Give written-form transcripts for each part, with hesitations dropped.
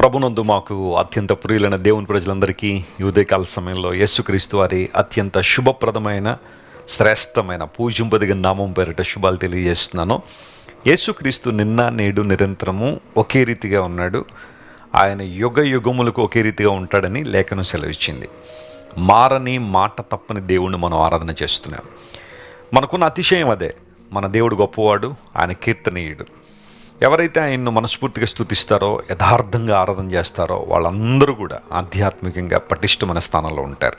ప్రభునందు మాకు అత్యంత ప్రియులైన దేవుని ప్రజలందరికీ ఈ ఉదయకాల సమయంలో యేసుక్రీస్తు వారి అత్యంత శుభప్రదమైన శ్రేష్టమైన పూజింపదగిన నామం పేరిట శుభాలు తెలియజేస్తున్నాను. యేసుక్రీస్తు నిన్న నేడు నిరంతరము ఒకే రీతిగా ఉన్నాడు. ఆయన యుగ యుగములకు ఒకే రీతిగా ఉంటాడని లేఖనం సెలవిచ్చింది. మారని మాట తప్పని దేవుణ్ణి మనం ఆరాధన చేస్తున్నాం. మనకున్న అతిశయం అదే, మన దేవుడు గొప్పవాడు, ఆయన కీర్తనీయుడు. ఎవరైతే ఆయన్ను మనస్ఫూర్తిగా స్తుతిస్తారో, యథార్థంగా ఆరాధన చేస్తారో వాళ్ళందరూ కూడా ఆధ్యాత్మికంగా పటిష్టమైన స్థానంలో ఉంటారు.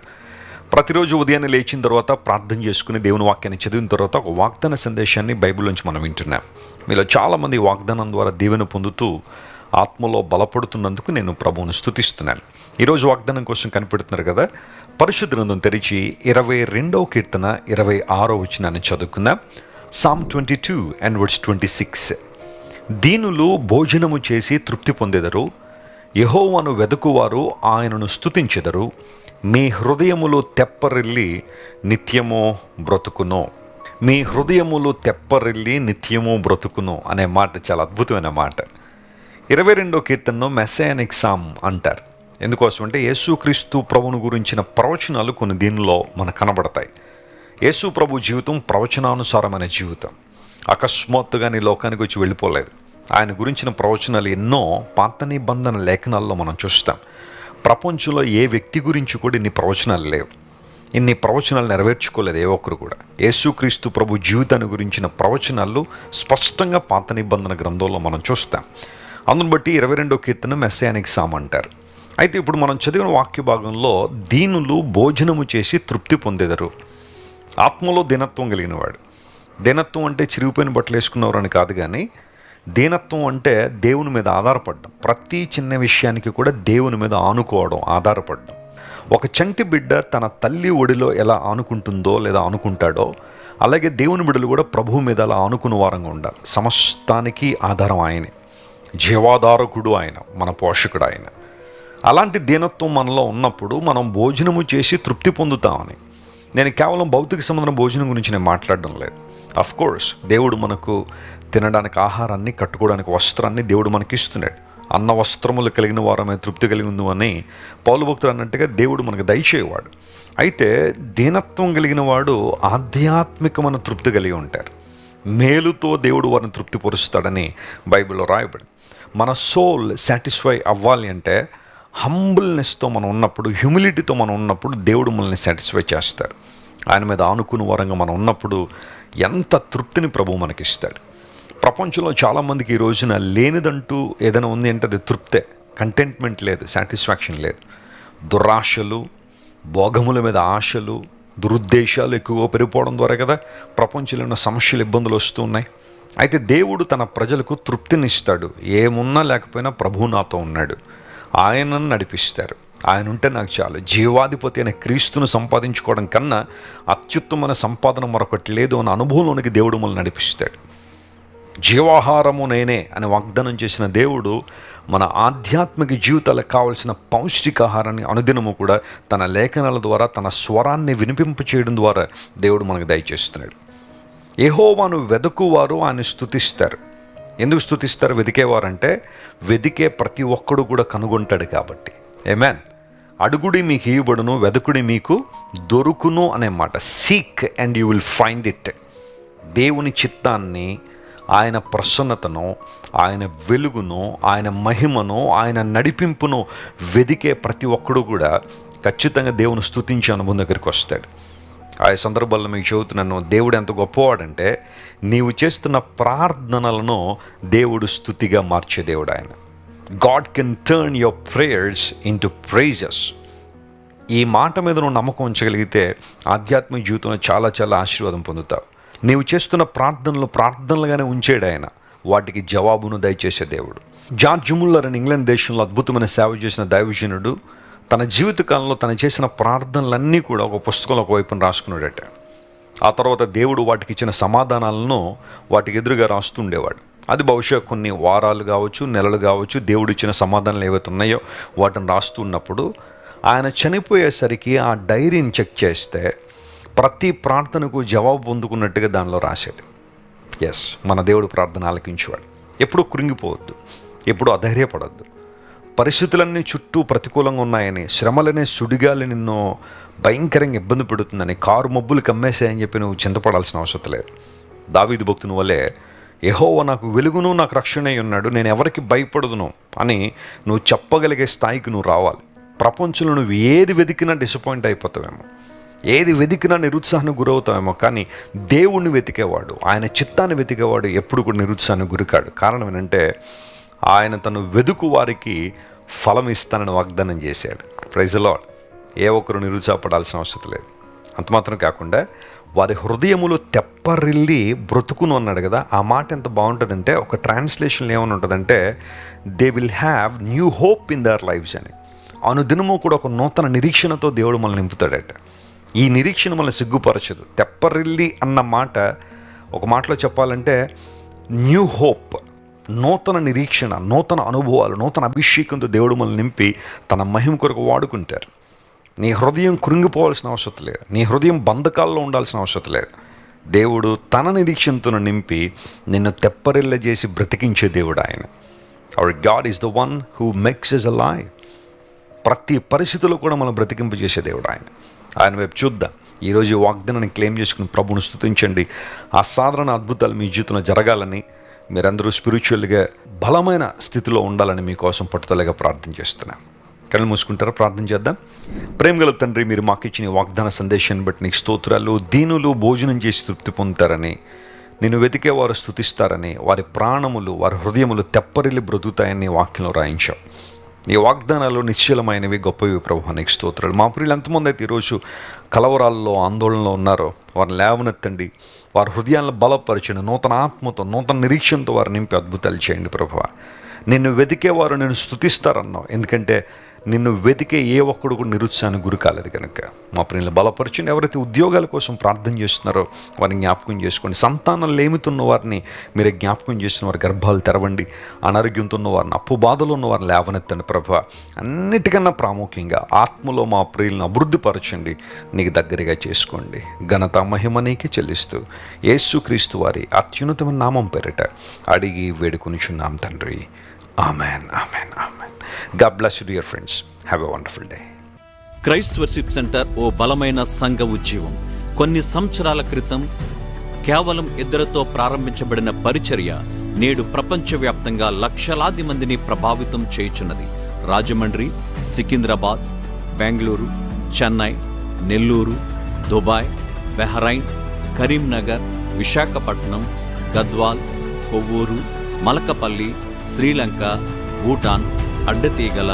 ప్రతిరోజు ఉదయాన్నే లేచిన తర్వాత ప్రార్థన చేసుకుని దేవుని వాక్యాన్ని చదివిన తర్వాత ఒక వాగ్దాన సందేశాన్ని బైబిల్ నుంచి మనం వింటున్నాం. మీలో చాలామంది వాగ్దానం ద్వారా దీవెన పొందుతూ ఆత్మలో బలపడుతున్నందుకు నేను ప్రభువును స్తుతిస్తున్నాను. ఈరోజు వాగ్దానం కోసం కనిపెడుతున్నారు కదా, పరిశుద్ధ గ్రంథం తెరిచి 22వ కీర్తన 26వ వచనాన్ని చదువుకుందాం. Psalm 22 and verse 26. దీనులు భోజనము చేసి తృప్తి పొందెదరు, యెహోవాను వెదకువారు ఆయనను స్తుతించెదరు. మీ హృదయములు తెప్పరిల్లి నిత్యము బ్రతుకును. మీ హృదయములు తెప్పరిల్లి నిత్యము బ్రతుకును అనే మాట చాలా అద్భుతమైన మాట. 22వ కీర్తనను మెస్సయానిక్ సామ్ అంటారు. ఎందుకోసం అంటే యేసుక్రీస్తు ప్రభువును గురించిన ప్రవచనాలు కొన్ని దీనిలో మనకు కనబడతాయి. యేసు ప్రభు జీవితం ప్రవచనానుసారమైన జీవితం. అకస్మాత్తుగా నీ లోకానికి వచ్చి వెళ్ళిపోలేదు. ఆయన గురించిన ప్రవచనాలు ఎన్నో పాత నిబంధన లేఖనాల్లో మనం చూస్తాం. ప్రపంచంలో ఏ వ్యక్తి గురించి కూడా ఇన్ని ప్రవచనాలు లేవు. ఇన్ని ప్రవచనాలు నెరవేర్చుకోలేదు ఏ ఒక్కరు కూడా. యేసుక్రీస్తు ప్రభు జీవితాన్ని గురించిన ప్రవచనాలు స్పష్టంగా పాత నిబంధన గ్రంథంలో మనం చూస్తాం. అందును బట్టి 22వ కీర్తన మెస్సయానిక్ సామ్ అంటారు. అయితే ఇప్పుడు మనం చదివిన వాక్య భాగంలో దీనులు భోజనము చేసి తృప్తి పొందెదరు. ఆత్మలో దీనత్వం కలిగినవాడు. దీనత్వం అంటే చిరిగిపోయిన బట్టలు వేసుకున్నవారని కాదు, కానీ దీనత్వం అంటే దేవుని మీద ఆధారపడడం. ప్రతి చిన్న విషయానికి కూడా దేవుని మీద ఆనుకోవడం, ఆధారపడడం. ఒక చంటి బిడ్డ తన తల్లి ఒడిలో ఎలా ఆనుకుంటుందో లేదా ఆనుకుంటాడో, అలాగే దేవుని బిడ్డలు కూడా ప్రభువు మీద అలా ఆనుకున్న వారంగా ఉండాలి. సమస్తానికి ఆధారం ఆయనే, జీవాధారకుడు ఆయన, మన పోషకుడు ఆయన. అలాంటి దీనత్వం మనలో ఉన్నప్పుడు మనం భోజనము చేసి తృప్తి పొందుతామని. నేను కేవలం భౌతిక సంబంధం భోజనం గురించి నేను మాట్లాడడం లేదు. అఫ్ కోర్స్ దేవుడు మనకు తినడానికి ఆహారాన్ని, కట్టుకోవడానికి వస్త్రాన్ని దేవుడు మనకి ఇస్తున్నాడు. అన్న వస్త్రములు కలిగిన వారమే తృప్తి కలిగి ఉందు అని పౌలు భక్తుడు అన్నట్టుగా దేవుడు మనకు దయచేవాడు. అయితే దీనత్వం కలిగిన వాడు ఆధ్యాత్మికమైన తృప్తి కలిగి ఉంటారు. మేలుతో దేవుడు వారిని తృప్తిపరుస్తాడని బైబిల్లో రాయబడి. మన సోల్ సాటిస్ఫై అవ్వాలి అంటే హంబుల్నెస్తో మనం ఉన్నప్పుడు, హ్యూమిలిటీతో మనం ఉన్నప్పుడు దేవుడు మనల్ని సాటిస్ఫై చేస్తాడు. ఆయన మీద ఆనుకుని వరంగా మనం ఉన్నప్పుడు ఎంత తృప్తిని ప్రభువు మనకిస్తాడు. ప్రపంచంలో చాలామందికి ఈ రోజున లేనిదంటూ ఏదైనా ఉంది అంటే అది తృప్తే. కంటెంట్మెంట్ లేదు, సాటిస్ఫాక్షన్ లేదు. దురాశలు, భోగముల మీద ఆశలు, దురుద్దేశాలు ఎక్కువగా పెరిగిపోవడం ద్వారా కదా ప్రపంచంలో ఉన్న సమస్యలు, ఇబ్బందులు వస్తూ ఉన్నాయి. అయితే దేవుడు తన ప్రజలకు తృప్తినిస్తాడు. ఏమున్నా లేకపోయినా ప్రభువు నాతో ఉన్నాడు, ఆయనను నడిపిస్తారు, ఆయన ఉంటే నాకు చాలు. జీవాధిపతి అనే క్రీస్తును సంపాదించుకోవడం కన్నా అత్యుత్తమైన సంపాదన మరొకటి లేదు అన్న అనుభవంలోనికి దేవుడు మనల్ని నడిపిస్తాడు. జీవాహారము నేనే అని వాగ్దానం చేసిన దేవుడు మన ఆధ్యాత్మిక జీవితాలకు కావలసిన పౌష్టికాహారాన్ని అనుదినము కూడా తన లేఖనాల ద్వారా, తన స్వరాన్ని వినిపింపచేయడం ద్వారా దేవుడు మనకు దయచేస్తున్నాడు. యెహోవాను వెదకువారు ఆయన స్తుతిస్తారు. ఎందుకు స్తుతిస్తారు? వెదికేవారంటే వెదికే ప్రతి ఒక్కడు కూడా కనుగొంటాడు కాబట్టి. ఆమేన్. అడుగుడి మీకు ఇవ్వబడును, వెదకుడి మీకు దొరుకును అనే మాట. Seek and you will find it. దేవుని చిత్తాన్ని, ఆయన ప్రసన్నతను, ఆయన వెలుగును, ఆయన మహిమను, ఆయన నడిపింపును వెదికే ప్రతి ఒక్కడు కూడా ఖచ్చితంగా దేవుని స్తుతించే అనుభవం దగ్గరికి వస్తాడు. ఆ సందర్భాల్లో మీకు చెబుతున్నాను, దేవుడు ఎంత గొప్పవాడంటే నీవు చేస్తున్న ప్రార్థనలను దేవుడు స్తుతిగా మార్చే దేవుడు ఆయన. God can turn your prayers into praises. ఈ మాట మీద నువ్వు నమ్మకం ఉంచగలిగితే ఆధ్యాత్మిక జీవితంలో చాలా చాలా ఆశీర్వాదం పొందుతావు. నీవు చేస్తున్న ప్రార్థనలుగానే ఉంచాడు ఆయన, వాటికి జవాబును దయచేసే దేవుడు. జార్జ్ ముల్లర్ అని ఇంగ్లాండ్ దేశంలో అద్భుతమైన సేవ చేసిన దైవజనుడు తన జీవితకాలంలో తను చేసిన ప్రార్థనలన్నీ కూడా ఒక పుస్తకంలో ఒకవైపున రాసుకున్నాడట. ఆ తర్వాత దేవుడు వాటికి ఇచ్చిన సమాధానాలను వాటికి ఎదురుగా రాస్తుండేవాడు. అది బహుశా కొన్ని వారాలు కావచ్చు, నెలలు కావచ్చు. దేవుడు ఇచ్చిన సమాధానాలు ఏవైతే ఉన్నాయో వాటిని రాస్తున్నప్పుడు ఆయన చనిపోయేసరికి ఆ డైరీని చెక్ చేస్తే ప్రతి ప్రార్థనకు జవాబు పొందుకున్నట్టుగా దానిలో రాశాడు. ఎస్, మన దేవుడు ప్రార్థన ఆలకించేవాడు. ఎప్పుడూ కృంగిపోవద్దు, ఎప్పుడూ అధైర్యపడద్దు. పరిస్థితులన్నీ చుట్టూ ప్రతికూలంగా ఉన్నాయని, శ్రమలనే సుడిగాలి నిన్ను భయంకరంగా ఇబ్బంది పెడుతుందని, కారు మబ్బులు కమ్మేసాయని చెప్పి నువ్వు చింతపడాల్సిన అవసరం లేదు. దావీదు భక్తుని వల్లే యెహోవా నాకు వెలుగును నాకు రక్షణై ఉన్నాడు, నేను ఎవరికి భయపడదును అని నువ్వు చెప్పగలిగే స్థాయికి నువ్వు రావాలి. ప్రపంచంలో నువ్వు ఏది వెతికినా డిసప్పాయింట్ అయిపోతావేమో, ఏది వెతికినా నిరుత్సాహానికి గురవుతావేమో, కానీ దేవుణ్ణి వెతికేవాడు, ఆయన చిత్తాన్ని వెతికేవాడు ఎప్పుడు కూడా నిరుత్సాహానికి గురికాడు. కారణం ఏంటంటే ఆయన తను వెదుకు వారికి ఫలం ఇస్తానని వాగ్దానం చేశాడు. Praise the lord. ఏ ఒక్కరు నిరుత్సాహపడాల్సిన అవసరం లేదు. అంత మాత్రం కాకుండా వారి హృదయములో తెప్పరిల్లి బ్రతుకును అన్నాడు కదా, ఆ మాట ఎంత బాగుంటుందంటే ఒక ట్రాన్స్లేషన్లో ఏమని ఉంటుందంటే they will have new hope in their lifes అని. అనుదినము కూడా ఒక నూతన నిరీక్షణతో దేవుడు మనల్ని నింపుతాడట. ఈ నిరీక్షణ మనల్ని సిగ్గుపరచదు. తెప్పరిల్లి అన్న మాట ఒక మాటలో చెప్పాలంటే న్యూ హోప్, నూతన నిరీక్షణ, నూతన అనుభవాలు, నూతన అభిషేకంతో దేవుడు మనల్ని నింపి తన మహిమ కొరకు వాడుకుంటారు. నీ హృదయం కృంగిపోవాల్సిన అవసరం లేదు, నీ హృదయం బంధకాల్లో ఉండాల్సిన అవసరం లేదు. దేవుడు తన నిరీక్షణతో నింపి నిన్ను తెప్పరిల్ల చేసి బ్రతికించే దేవుడు ఆయన. Hour God is the one who makes us alive. ప్రతి పరిస్థితిలో కూడా మనం బ్రతికింపజేసే దేవుడు ఆయన. ఆయన వైపు చూద్దాం. ఈరోజు ఈ వాగ్దానాన్ని క్లెయిమ్ చేసుకుని ప్రభువును స్తుతించండి. అసాధారణ అద్భుతాలు మీ జీవితంలో జరగాలని, మీరందరూ స్పిరిచువల్గా బలమైన స్థితిలో ఉండాలని మీకోసం పట్టుదలగా ప్రార్థన చేస్తున్నాను. కళ్ళు మూసుకుంటారా? ప్రార్థన చేద్దాం. ప్రేమగల తండ్రి, మీరు మాకు ఇచ్చిన వాగ్దాన సందేశాన్ని బట్టి నీకు స్తోత్రాలు. దీనులు భోజనం చేసి తృప్తి పొందుతారని, నిన్ను వెతికే వారు స్తుతిస్తారని, వారి ప్రాణములు వారి హృదయములు తెప్పరిల్లి బ్రతుకుతాయని వాక్యంలో రాయించావు. ఈ వాగ్దానాలు నిశ్చలమైనవి, గొప్పవి ప్రభు, నీకు స్తోత్రాలు. మా ప్రియులు ఎంతమంది అయితే ఈరోజు కలవరాల్లో ఆందోళనలో ఉన్నారో వారిని లేవనెత్తండి, వారి హృదయాలను బలపరచండి, నూతన ఆత్మతో నూతన నిరీక్షణతో వారిని నింపి అద్భుతాలు చేయండి ప్రభువా. నిన్ను వెతికేవారు నేను స్తుతిస్తారన్నావు, ఎందుకంటే నిన్ను వెతికే ఏ ఒక్కడు కూడా నిరుత్సాహానికి గురి కాలేదు కనుక. మా ప్రియులను బలపరచండి. ఎవరైతే ఉద్యోగాల కోసం ప్రార్థన చేస్తున్నారో వారిని జ్ఞాపకం చేసుకోండి. సంతానం లేమితున్న వారిని మీరే జ్ఞాపకం చేస్తున్న వారి గర్భాలు తెరవండి. అనారోగ్యంతో ఉన్న వారిని, అప్పు బాధలో ఉన్న వారిని లేవనెత్తండి ప్రభు. అన్నిటికన్నా ప్రాముఖ్యంగా ఆత్మలో మా ప్రియులను అభివృద్ధిపరచండి, నీకు దగ్గరగా చేసుకోండి. ఘనత మహిమ నీకే చెల్లిస్తూ యేసుక్రీస్తు వారి అత్యున్నతమైన నామం పేరిట అడిగి వేడుకొనిచున్నాం తండ్రి. Amen, amen, amen. God bless you dear friends. Have a wonderful day. Christ worship centre ఓ బలమైన సంఘ ఉజ్జీవం. కొన్ని సంవత్సరాల క్రితం కేవలం ఇద్దరితో ప్రారంభించబడిన పరిచర్య నేడు ప్రపంచవ్యాప్తంగా లక్షలాది మందిని ప్రభావితం చేయుచున్నది. రాజమండ్రి, సికింద్రాబాద్, బెంగళూరు, చెన్నై, నెల్లూరు, దుబాయ్, బెహ్రైన్, కరీంనగర్, విశాఖపట్నం, గద్వాల్, కొవ్వూరు, మలకపల్లి, శ్రీలంక, భూటాన్, అడ్డతీగల,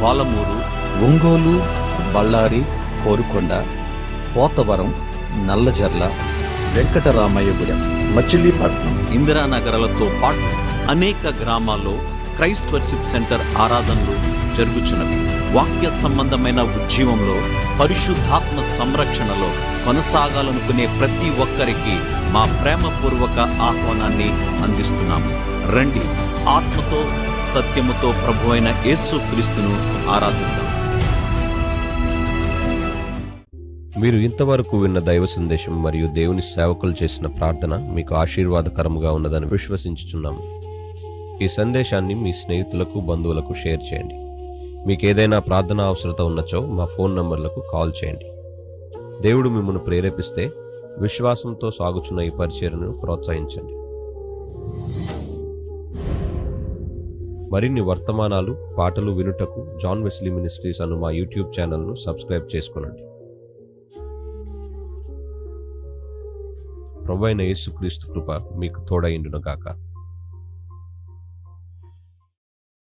పాలమూరు, ఒంగోలు, బళ్ళారి, కోరుకొండ, పోతవరం, నల్లజర్ల, వెంకటరామయ్యగూడెం, మచిలీపట్నం, ఇందిరానగర్లతో పాటు అనేక గ్రామాల్లో క్రైస్ట్ వర్షిప్ సెంటర్ ఆరాధనలు జరుగుచున్నవి. వాక్య సంబంధమైన ఉజ్జీవంలో, పరిశుద్ధాత్మ సంరక్షణలో కొనసాగాలనుకునే ప్రతి ఒక్కరికి మా ప్రేమపూర్వక ఆహ్వానాన్ని అందిస్తున్నాము. రండి, ఆత్మతో సత్యముతో ప్రభువైన యేసుక్రీస్తును ఆరాధిద్దాం. మీరు ఇంతవరకు విన్న దైవ సందేశం మరియు దేవుని సేవకులు చేసిన ప్రార్థన మీకు ఆశీర్వాదకరముగా ఉన్నదని విశ్వసించుచున్నాము. ఈ సందేశాన్ని మీ స్నేహితులకు, బంధువులకు షేర్ చేయండి. మీకు ఏదైనా ప్రార్థన అవసరత ఉన్నచో మా ఫోన్ నంబర్లకు కాల్ చేయండి. దేవుడు మిమ్మల్ని ప్రేరేపిస్తే విశ్వాసంతో సాగుచున్న ఈ పరిచర్యను ప్రోత్సహించండి. మరిన్ని వర్తమానాలు, పాటలు వినుటకు జాన్ వెస్లీ మినిస్ట్రీస్ అను మా యూట్యూబ్ ఛానల్ను సబ్స్క్రైబ్ చేసుకొనండి. ప్రభువైన యేసుక్రీస్తు కృప మీకు తోడైండును గాక.